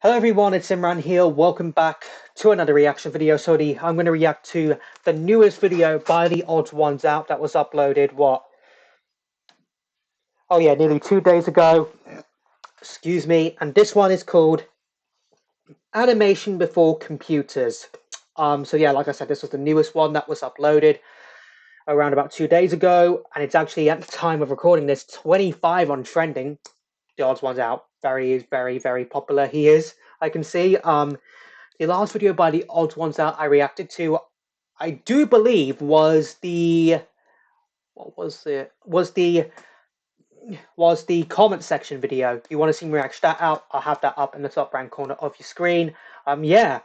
Hello everyone, it's Imran here. Welcome back to another reaction video. I'm going to react to the newest video by the Odds Ones Out that was uploaded, nearly 2 days ago. Excuse me. And this one is called Animation Before Computers. Like I said, this was the newest one that was uploaded around about 2 days ago. And it's actually, at the time of recording this, 25 on trending. The Odds Ones Out. Very, very, very popular he is, I can see. The last video by the Odds Ones Out I reacted to, I do believe, was the comment section video. If you want to see me react that out, I'll have that up in the top right corner of your screen. Always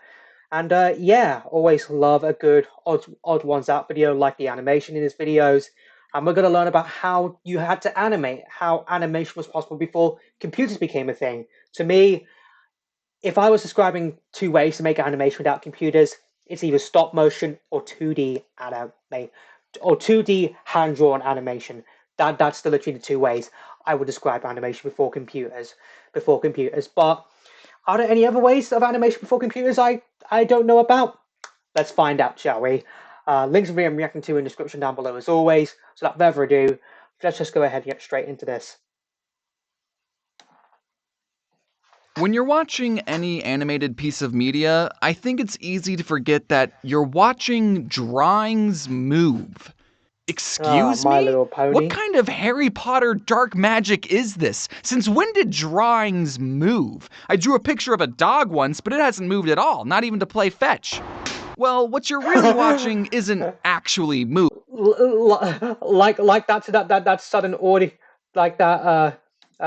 love a good Odd Ones Out video, like the animation in his videos. And we're going to learn about how you had to animate, how animation was possible before computers became a thing. To me, if I was describing two ways to make animation without computers, it's either stop motion or 2D anime, or 2D hand-drawn animation. That's literally the two ways I would describe animation before computers. But are there any other ways of animation before computers I don't know about? Let's find out, shall we? Links of video I'm reacting to in the description down below as always. So without further ado, let's just go ahead and get straight into this. When you're watching any animated piece of media, I think it's easy to forget that you're watching drawings move. Excuse My me? Little Pony. What kind of Harry Potter dark magic is this? Since when did drawings move? I drew a picture of a dog once, but it hasn't moved at all, not even to play fetch. Well, what you're really watching isn't actually moving. Like that sudden audio, like that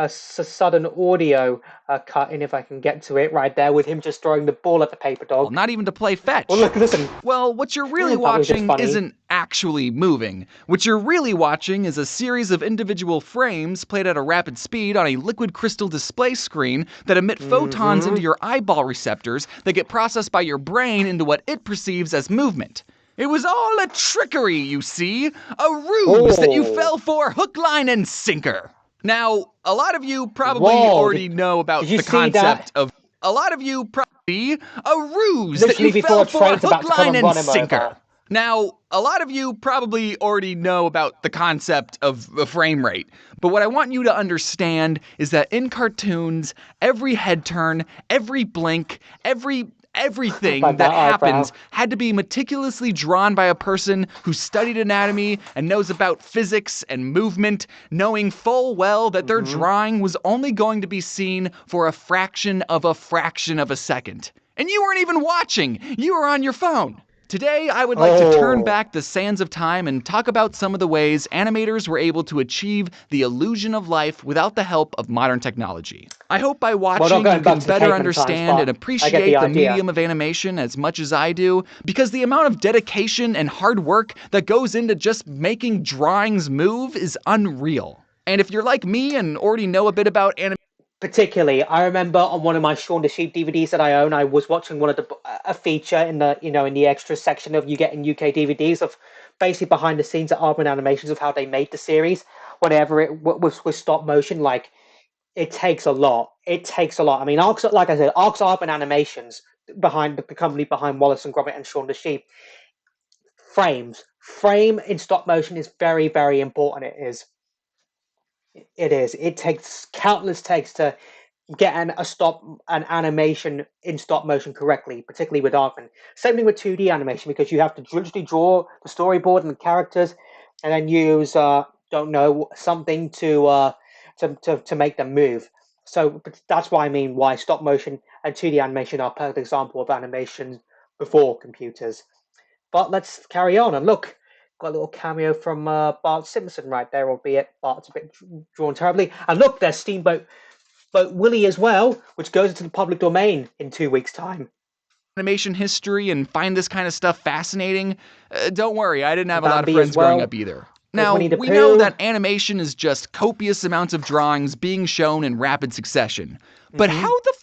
sudden audio cut in, if I can get to it right there, with him just throwing the ball at the paper dog. Not even to play fetch. Well, look, listen. Well, what you're really watching isn't actually moving. What you're really watching is a series of individual frames played at a rapid speed on a liquid crystal display screen that emit photons into your eyeball receptors that get processed by your brain into what it perceives as movement. It was all a trickery, you see. A ruse that you fell for hook, line, and sinker. Now, a lot of you probably already know about the concept of... A lot of you probably... A ruse that you fell for hook, line, and sinker. Now, a lot of you probably already know about the concept of the frame rate, but what I want you to understand is that in cartoons, every head turn, every blink, everything that happens had to be meticulously drawn by a person who studied anatomy and knows about physics and movement, knowing full well that their drawing was only going to be seen for a fraction of a second. And you weren't even watching, you were on your phone. Today, I would like to turn back the sands of time and talk about some of the ways animators were able to achieve the illusion of life without the help of modern technology. I hope by watching you can better understand and appreciate the medium of animation as much as I do, because the amount of dedication and hard work that goes into just making drawings move is unreal. And if you're like me and already know a bit about animation, particularly, I remember on one of my Shaun the Sheep DVDs that I own, I was watching a feature in the in the extra section of you get in UK DVDs of basically behind the scenes at Aardman Animations of how they made the series. Whenever it was with stop motion, like it takes a lot. It takes a lot. I mean, like I said, Aardman Animations, behind the company behind Wallace and Gromit and Shaun the Sheep. Frame in stop motion is very, very important. It is. It takes countless takes to get an animation in stop motion correctly, particularly with Aardman. Same thing with 2D animation, because you have to literally draw the storyboard and the characters, and then use something to make them move. So that's why why stop motion and 2D animation are a perfect example of animation before computers. But let's carry on and look. Got a little cameo from Bart Simpson right there, albeit Bart's a bit drawn terribly. And look, there's Steamboat Willie as well, which goes into the public domain in 2 weeks' time. Animation history and find this kind of stuff fascinating, don't worry, I didn't have a lot of friends growing up either. Now, we know that animation is just copious amounts of drawings being shown in rapid succession. But how the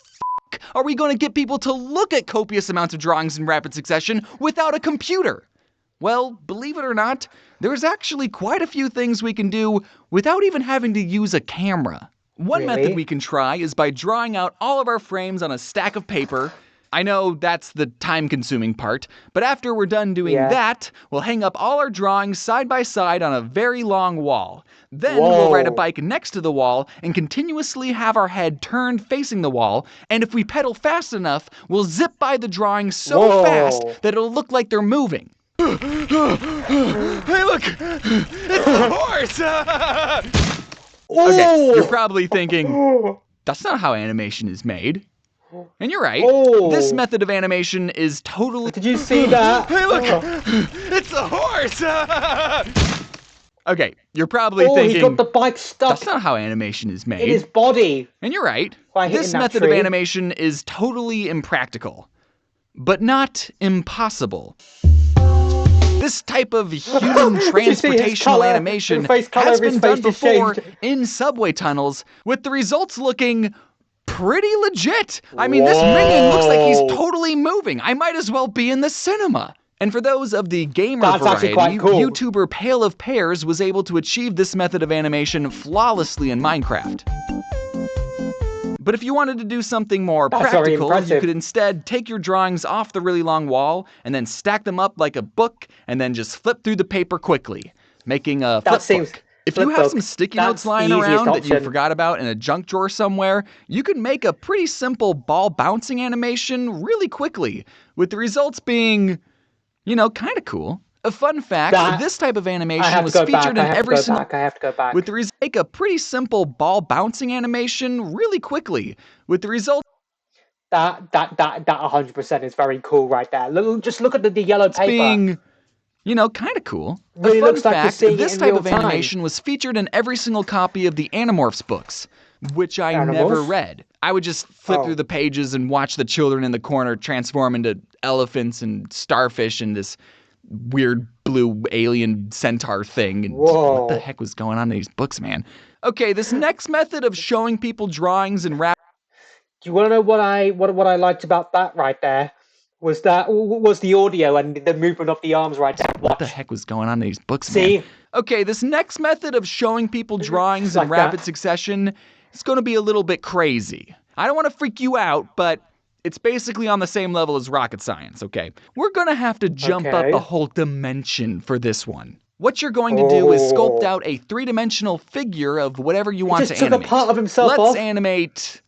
f*** are we going to get people to look at copious amounts of drawings in rapid succession without a computer? Well, believe it or not, there's actually quite a few things we can do without even having to use a camera. One method we can try is by drawing out all of our frames on a stack of paper. I know that's the time-consuming part, but after we're done doing that, we'll hang up all our drawings side by side on a very long wall. Then we'll ride a bike next to the wall and continuously have our head turned facing the wall, and if we pedal fast enough, we'll zip by the drawings so fast that it'll look like they're moving. Hey, look! It's a horse! Okay, you're probably thinking, that's not how animation is made. And you're right. This method of animation is totally... Did you see that? Hey, look! It's a horse! Okay, you're probably thinking... he got the bike stuck. That's not how animation is made. In his body. And you're right. This method of animation is totally impractical. But not impossible. This type of human transportational animation has been done before in subway tunnels, with the results looking pretty legit. I mean, this minion looks like he's totally moving. I might as well be in the cinema. And for those of the gamer variety, YouTuber Pale of Pears was able to achieve this method of animation flawlessly in Minecraft. But if you wanted to do something more practical, you could instead take your drawings off the really long wall and then stack them up like a book and then just flip through the paper quickly, making a flip book. If you have some sticky notes lying around that you forgot about in a junk drawer somewhere, you could make a pretty simple ball bouncing animation really quickly, with the results being, you know, kind of cool. A fun fact, this type of animation was featured in every single... I have to go back. With the result, make a pretty simple ball bouncing animation really quickly. With the result... That 100% is very cool right there. Just look at the yellow paper. Being, you know, kind of cool. Really A fun looks like fact, this type of animation was featured in every single copy of the Animorphs books, which I never read. I would just flip through the pages and watch the children in the corner transform into elephants and starfish and this weird blue alien centaur thing. And what the heck was going on in these books, man? Okay, this next method of showing people drawings and rap. Do you want to know what I liked about that right there? Was the audio and the movement of the arms right there. What the heck was going on in these books, man? Okay, this next method of showing people drawings in rapid succession is going to be a little bit crazy. I don't want to freak you out, but it's basically on the same level as rocket science, okay? We're going to have to jump up a whole dimension for this one. What you're going to do is sculpt out a three-dimensional figure of whatever you want to animate. Took a part of himself Let's animate,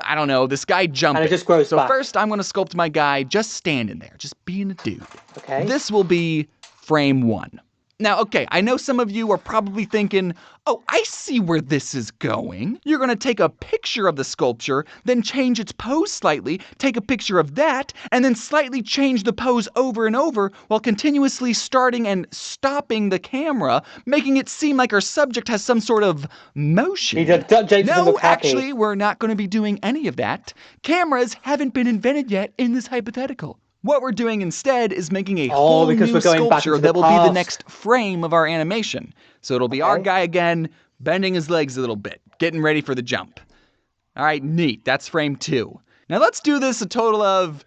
I don't know, this guy jumping. And it just grows back. First, I'm going to sculpt my guy just standing there, just being a dude. Okay. This will be frame 1. Now, okay, I know some of you are probably thinking, oh, I see where this is going. You're going to take a picture of the sculpture, then change its pose slightly, take a picture of that, and then slightly change the pose over and over while continuously starting and stopping the camera, making it seem like our subject has some sort of motion. No, actually, we're not going to be doing any of that. Cameras haven't been invented yet in this hypothetical. What we're doing instead is making a whole new sculpture that will be the next frame of our animation. So it'll be our guy again, bending his legs a little bit, getting ready for the jump. All right, neat. That's frame 2. Now let's do this a total of,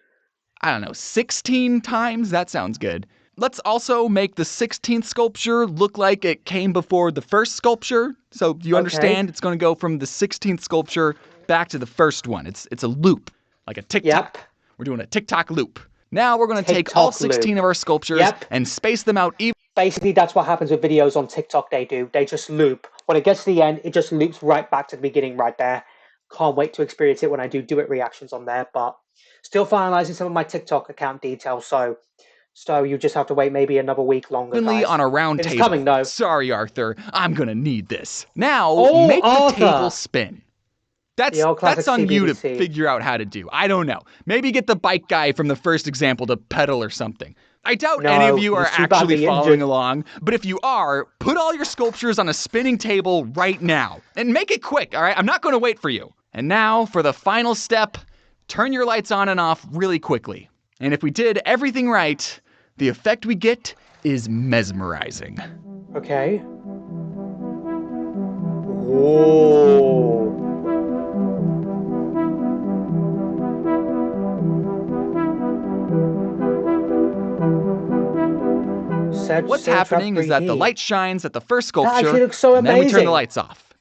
I don't know, 16 times? That sounds good. Let's also make the 16th sculpture look like it came before the first sculpture. So you understand it's going to go from the 16th sculpture back to the first one. It's a loop, like a TikTok. Yep. We're doing a TikTok loop. Now we're going to take all 16 of our sculptures and space them out even. Basically, that's what happens with videos on TikTok they do. They just loop. When it gets to the end, it just loops right back to the beginning right there. Can't wait to experience it when I do it reactions on there. But still finalizing some of my TikTok account details. So you just have to wait maybe another week longer, guys. On a round table. It's coming, though. Sorry, Arthur. I'm going to need this. Now, make the table spin. That's on you to figure out how to do. I don't know. Maybe get the bike guy from the first example to pedal or something. I doubt any of you are actually following along, but if you are, put all your sculptures on a spinning table right now. And make it quick, all right? I'm not going to wait for you. And now, for the final step, turn your lights on and off really quickly. And if we did everything right, the effect we get is mesmerizing. Okay. Whoa. What's happening is that the light shines at the first sculpture, looks so and then we turn the lights off.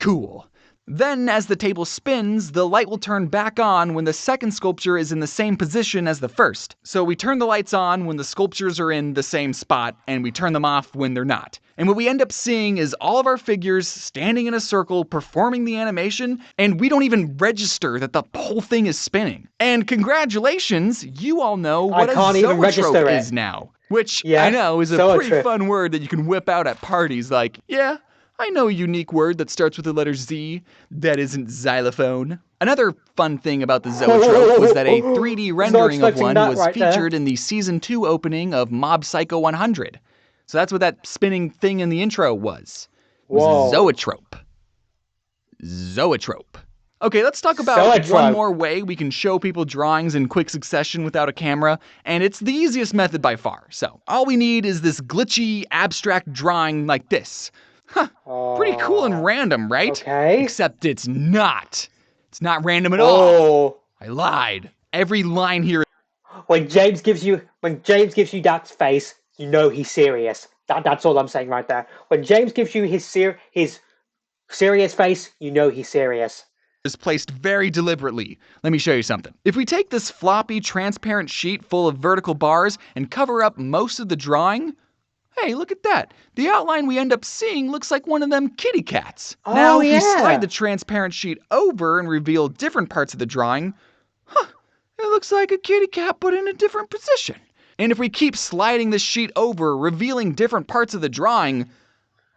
Cool. Then, as the table spins, the light will turn back on when the second sculpture is in the same position as the first. So we turn the lights on when the sculptures are in the same spot, and we turn them off when they're not. And what we end up seeing is all of our figures standing in a circle performing the animation, and we don't even register that the whole thing is spinning. And congratulations, you all know what a zoetrope is now. Which, I know, is a pretty fun word that you can whip out at parties like, yeah, I know a unique word that starts with the letter Z that isn't xylophone. Another fun thing about the zoetrope was that a 3D rendering of one was featured in the Season 2 opening of Mob Psycho 100. So that's what that spinning thing in the intro was. It was a zoetrope. Zoetrope. Okay, let's talk about one more way we can show people drawings in quick succession without a camera, and it's the easiest method by far. So, all we need is this glitchy, abstract drawing like this. Huh, pretty cool and random, right? Okay. Except it's not. It's not random at all. I lied. Every line here. When James gives you that face, you know he's serious. That's all I'm saying right there. When James gives you his serious face, you know he's serious. Is placed very deliberately. Let me show you something. If we take this floppy, transparent sheet full of vertical bars and cover up most of the drawing, hey, look at that. The outline we end up seeing looks like one of them kitty cats. Now, if we slide the transparent sheet over and reveal different parts of the drawing, it looks like a kitty cat but in a different position. And if we keep sliding the sheet over, revealing different parts of the drawing,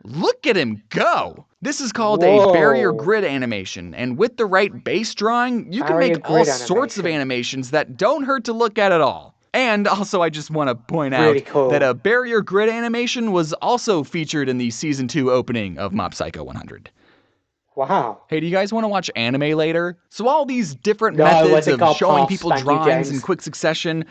look at him go! This is called a barrier grid animation, and with the right base drawing, you can make all sorts of animations that don't hurt to look at all. And also, I just want to point out that a barrier grid animation was also featured in the Season 2 opening of Mob Psycho 100. Wow. Hey, do you guys want to watch anime later? So all these different methods of showing people drawings in quick succession,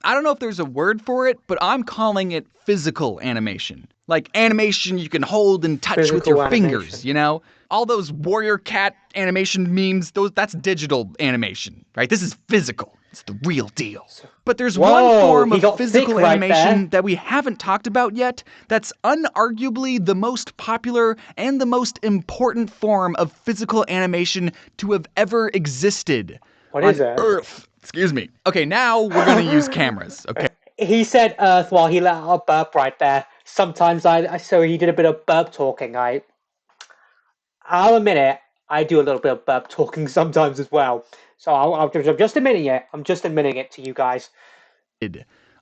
I don't know if there's a word for it, but I'm calling it physical animation. Like animation you can hold and touch with your fingers, you know? All those warrior cat animation memes, that's digital animation, right? This is physical. It's the real deal. But there's one form of physical animation that we haven't talked about yet that's unarguably the most popular and the most important form of physical animation to have ever existed. What is it? Earth. Excuse me. Okay, now we're going to use cameras, okay? He said Earth while he let out a burp right there. Sometimes so he did a bit of burp talking. I'll admit it, I do a little bit of burp talking sometimes as well. So I'm just admitting it. I'm just admitting it to you guys.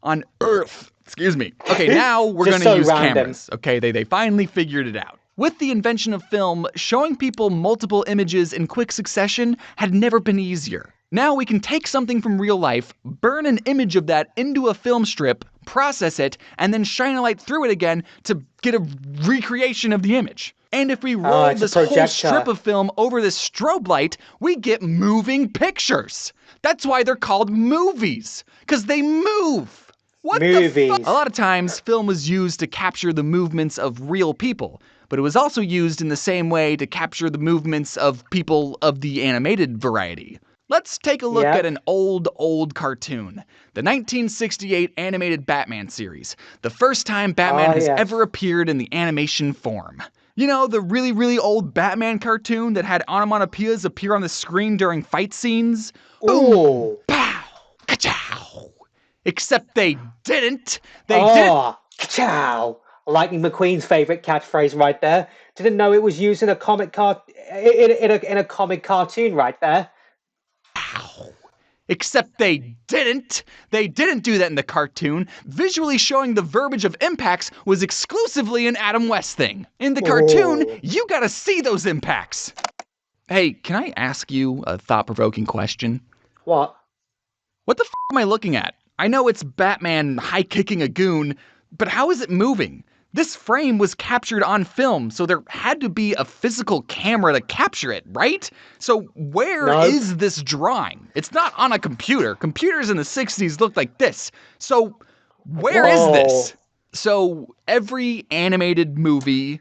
On Earth. Excuse me. Okay, now we're going to use cameras. Okay, they finally figured it out. With the invention of film, showing people multiple images in quick succession had never been easier. Now we can take something from real life, burn an image of that into a film strip, process it, and then shine a light through it again to get a recreation of the image. And if we roll this whole strip of film over this strobe light, we get moving pictures. That's why they're called movies, because they move. What the fuck? A lot of times, film was used to capture the movements of real people, but it was also used in the same way to capture the movements of people of the animated variety. Let's take a look at an old cartoon. The 1968 animated Batman series. The first time Batman has ever appeared in the animation form. You know, the really, really old Batman cartoon that had onomatopoeias appear on the screen during fight scenes? Boom! Pow! Ka-chow! Except they didn't. They didn't. Ka-chow! Lightning McQueen's favorite catchphrase right there. Didn't know it was used in a comic in a comic cartoon right there. Except they didn't. They didn't do that in the cartoon. Visually showing the verbiage of impacts was exclusively an Adam West thing. In the cartoon, you gotta see those impacts. Hey, can I ask you a thought-provoking question? What? What the f*** am I looking at? I know it's Batman high-kicking a goon, but how is it moving? This frame was captured on film, so there had to be a physical camera to capture it, right? So where is this drawing? It's not on a computer. Computers in the 60s looked like this. So where is this? So every animated movie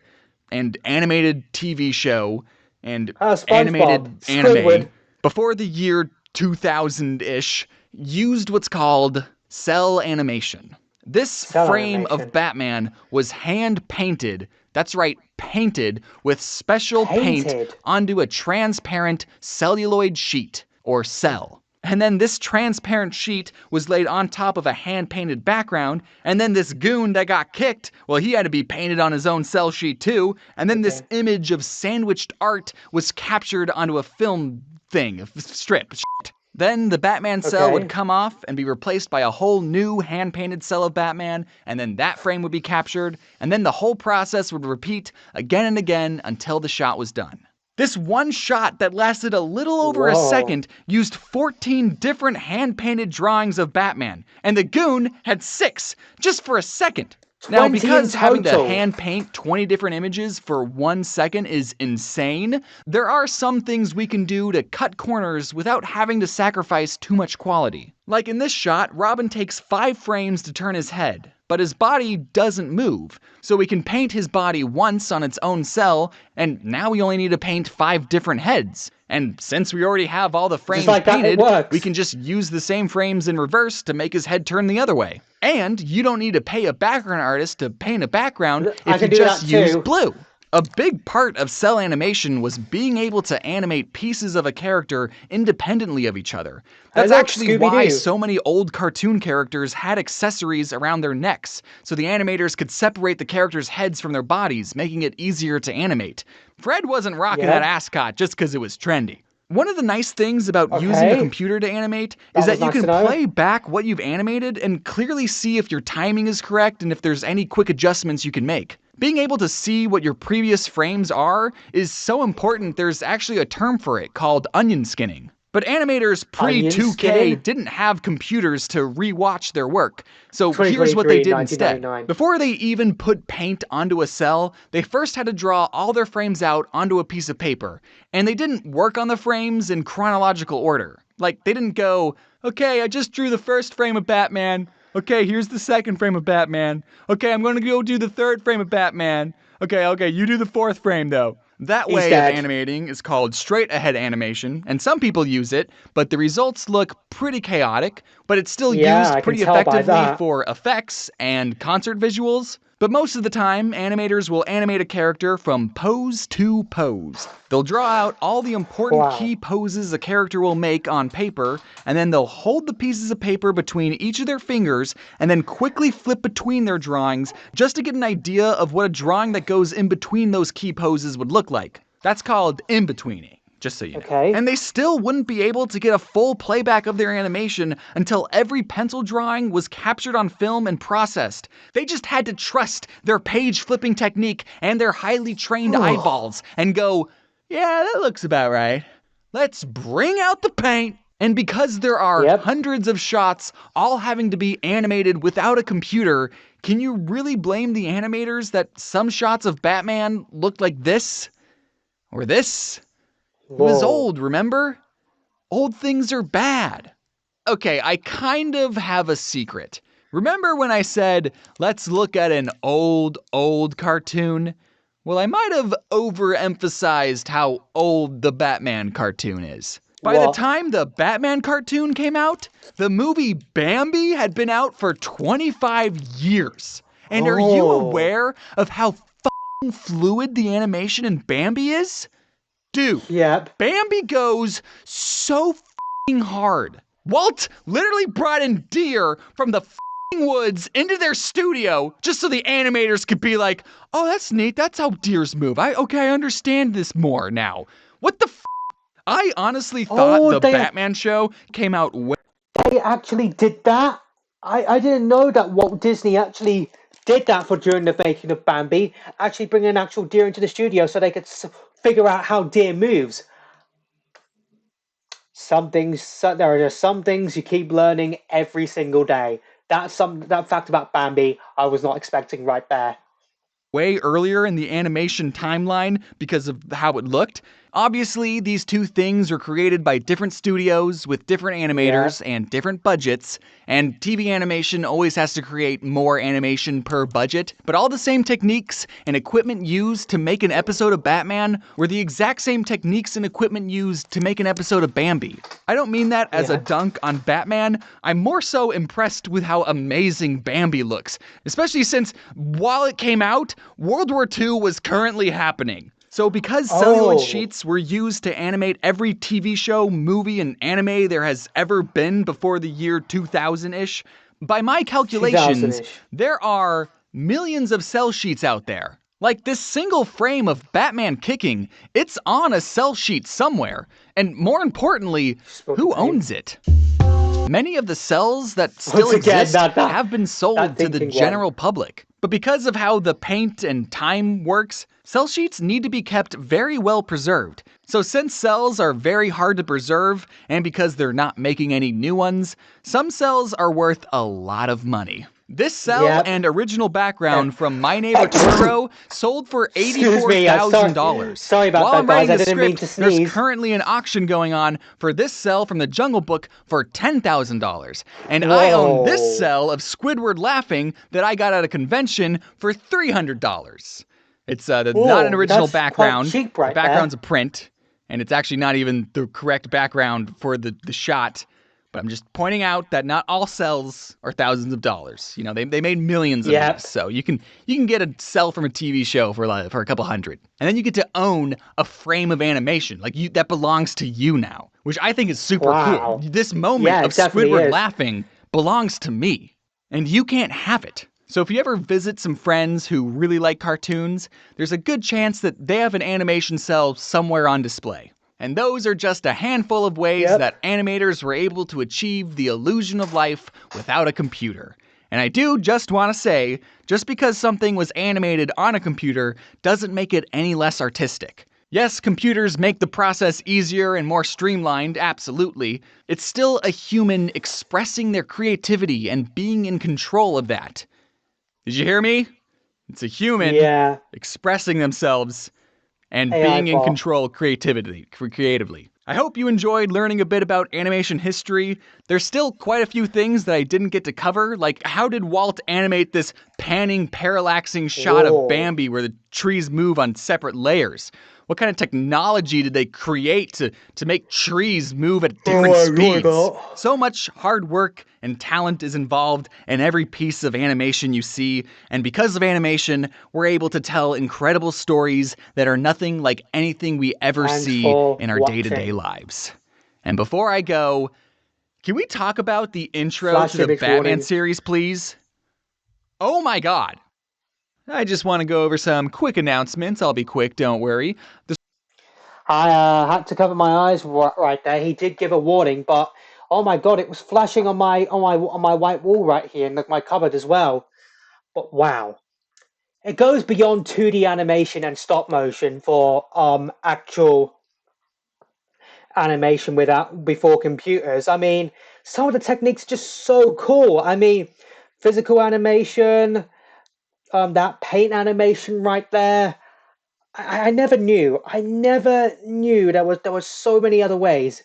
and animated TV show and animated anime before the year 2000-ish used what's called cell animation. This frame of Batman was hand-painted That's right, painted with special paint onto a transparent celluloid sheet, or cell. And then this transparent sheet was laid on top of a hand-painted background, and then this goon that got kicked, well, he had to be painted on his own cell sheet too, and then this image of sandwiched art was captured onto a film thing, a strip. Then the Batman cell would come off and be replaced by a whole new hand-painted cell of Batman, and then that frame would be captured, and then the whole process would repeat again and again until the shot was done. This one shot that lasted a little over a second used 14 different hand-painted drawings of Batman, and the goon had 6, just for a second. Now, because having to hand paint 20 different images for 1 second is insane, there are some things we can do to cut corners without having to sacrifice too much quality. Like in this shot, Robin takes 5 frames to turn his head, but his body doesn't move, so we can paint his body once on its own cell, and now we only need to paint 5 different heads. And since we already have all the frames painted, we can just use the same frames in reverse to make his head turn the other way. And you don't need to pay a background artist to paint a background if you just use blue. A big part of cell animation was being able to animate pieces of a character independently of each other. That's actually why so many old cartoon characters had accessories around their necks, so the animators could separate the characters' heads from their bodies, making it easier to animate. Fred wasn't rocking that ascot just because it was trendy. One of the nice things about using a computer to animate is that you can play back what you've animated and clearly see if your timing is correct and if there's any quick adjustments you can make. Being able to see what your previous frames are is so important there's actually a term for it called onion skinning. But animators pre-2K didn't have computers to re-watch their work, so here's what they did instead. Before they even put paint onto a cell, they first had to draw all their frames out onto a piece of paper, and they didn't work on the frames in chronological order. Like, they didn't go, okay, I just drew the first frame of Batman, okay, here's the second frame of Batman, okay, I'm gonna go do the third frame of Batman, okay, you do the fourth frame though. That way of animating is called straight-ahead animation, and some people use it, but the results look pretty chaotic, but it's still used pretty effectively for effects and concert visuals. But most of the time, animators will animate a character from pose to pose. They'll draw out all the important key poses a character will make on paper, and then they'll hold the pieces of paper between each of their fingers, and then quickly flip between their drawings just to get an idea of what a drawing that goes in between those key poses would look like. That's called in-betweening. Just so you know. And they still wouldn't be able to get a full playback of their animation until every pencil drawing was captured on film and processed. They just had to trust their page flipping technique and their highly trained eyeballs and go, yeah, that looks about right. Let's bring out the paint. And because there are hundreds of shots all having to be animated without a computer, can you really blame the animators that some shots of Batman looked like this? Or this? It was old, remember? Old things are bad. Okay, I kind of have a secret. Remember when I said, let's look at an old cartoon? Well, I might have overemphasized how old the Batman cartoon is. By the time the Batman cartoon came out, the movie Bambi had been out for 25 years. And are you aware of how f***ing fluid the animation in Bambi is? Dude, Bambi goes so f***ing hard. Walt literally brought in deer from the f***ing woods into their studio just so the animators could be like, oh, that's neat, that's how deers move. I understand this more now. What the f***? I honestly thought the Batman show came out way... They actually did that? I didn't know that Walt Disney actually did that during the making of Bambi, actually bring an actual deer into the studio so they could figure out how deer moves. There are just some things you keep learning every single day. That fact about Bambi, I was not expecting right there. Way earlier in the animation timeline because of how it looked. Obviously, these two things are created by different studios with different animators and different budgets, and TV animation always has to create more animation per budget, but all the same techniques and equipment used to make an episode of Batman were the exact same techniques and equipment used to make an episode of Bambi. I don't mean that as a dunk on Batman, I'm more so impressed with how amazing Bambi looks, especially since, while it came out, World War II was currently happening. So because celluloid sheets were used to animate every TV show, movie, and anime there has ever been before the year 2000-ish, by my calculations, there are millions of cell sheets out there. Like this single frame of Batman kicking, it's on a cell sheet somewhere. And more importantly, who owns it? Many of the cells that still exist have been sold to the general public. But because of how the paint and time works, cell sheets need to be kept very well preserved. So since cells are very hard to preserve, and because they're not making any new ones, some cells are worth a lot of money. This cell and original background from My Neighbor Totoro sold for $84,000. Sorry about that, guys. I didn't mean to sneeze. There's currently an auction going on for this cell from the Jungle Book for $10,000. And I own this cell of Squidward laughing that I got at a convention for $300. It's not an original background. Cheap the background's a print, and it's actually not even the correct background for the shot. But I'm just pointing out that not all cells are thousands of dollars. You know, they made millions of these, so you can get a cell from a TV show for a couple hundred, and then you get to own a frame of animation that belongs to you now, which I think is super cool. This moment of Squidward laughing belongs to me, and you can't have it. So if you ever visit some friends who really like cartoons, there's a good chance that they have an animation cell somewhere on display. And those are just a handful of ways that animators were able to achieve the illusion of life without a computer. And I do just want to say, just because something was animated on a computer doesn't make it any less artistic. Yes, computers make the process easier and more streamlined, absolutely. It's still a human expressing their creativity and being in control of that. Did you hear me? It's a human expressing themselves and being in control creatively. I hope you enjoyed learning a bit about animation history. There's still quite a few things that I didn't get to cover, like how did Walt animate this panning, parallaxing shot of Bambi where the trees move on separate layers? What kind of technology did they create to make trees move at different speeds? So much hard work and talent is involved in every piece of animation you see, and because of animation, we're able to tell incredible stories that are nothing like anything we ever see in our day-to-day lives. And before I go, can we talk about the intro to the Batman series, please? Oh my God! I just want to go over some quick announcements. I'll be quick, don't worry. I had to cover my eyes right there. He did give a warning, but oh my God, it was flashing on my white wall right here, and my cupboard as well. But wow, it goes beyond 2D animation and stop motion for actual animation before computers. I mean, some of the techniques are just so cool. I mean, physical animation. That paint animation right there, I never knew there was so many other ways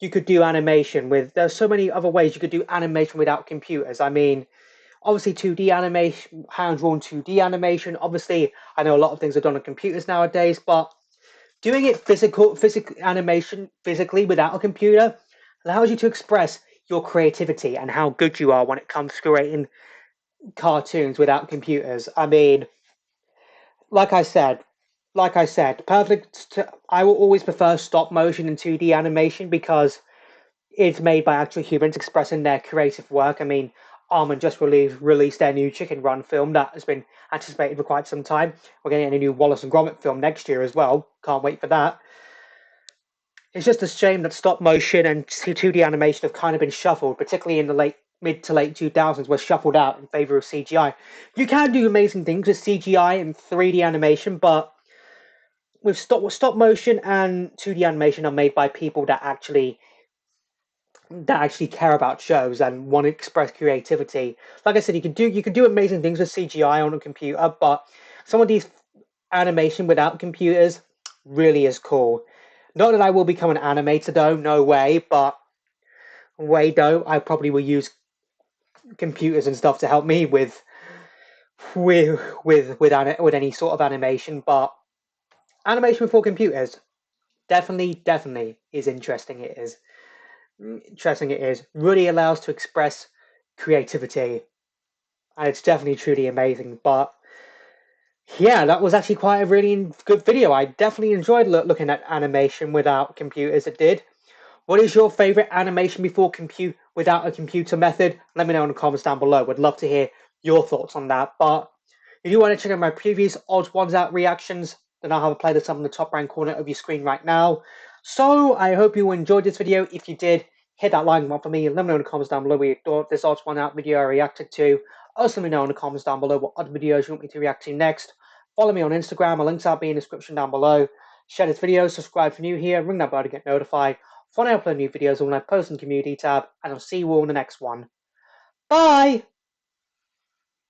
you could do animation with. There's so many other ways you could do animation without computers. I mean, obviously 2D animation, hand-drawn 2D animation. Obviously, I know a lot of things are done on computers nowadays, but doing it physical animation physically without a computer allows you to express your creativity and how good you are when it comes to creating cartoons without computers. I mean, like I said, I will always prefer stop motion and 2D animation because it's made by actual humans expressing their creative work. I mean, Almond just released their new Chicken Run film that has been anticipated for quite some time. We're getting a new Wallace and Gromit film next year as well. Can't wait for that. It's just a shame that stop motion and 2D animation have kind of been shuffled, particularly in the mid to late 2000s, were shuffled out in favor of CGI. You can do amazing things with CGI and 3D animation, but with stop motion and 2D animation are made by people that actually care about shows and want to express creativity. Like I said, you can do amazing things with CGI on a computer, but some of these animation without computers really is cool. Not that I will become an animator though, no way, but I probably will use computers and stuff to help me with any sort of animation. But animation for computers definitely is interesting. It is interesting. It is really allows to express creativity, and it's definitely truly amazing. But yeah, that was actually quite a really good video. I definitely enjoyed looking at animation without computers. It did. What is your favorite animation without a computer method? Let me know in the comments down below. Would love to hear your thoughts on that. But if you want to check out my previous Odd Ones Out reactions, then I'll have a playlist up in the top right corner of your screen right now. So I hope you enjoyed this video. If you did, hit that like button for me. Let me know in the comments down below what you thought this Odd One Out video I reacted to. Also, let me know in the comments down below what other videos you want me to react to next. Follow me on Instagram. My links will be in the description down below. Share this video, subscribe if you're new here, ring that bell to get notified when I upload new videos or when I post in the community tab, and I'll see you all in the next one. Bye!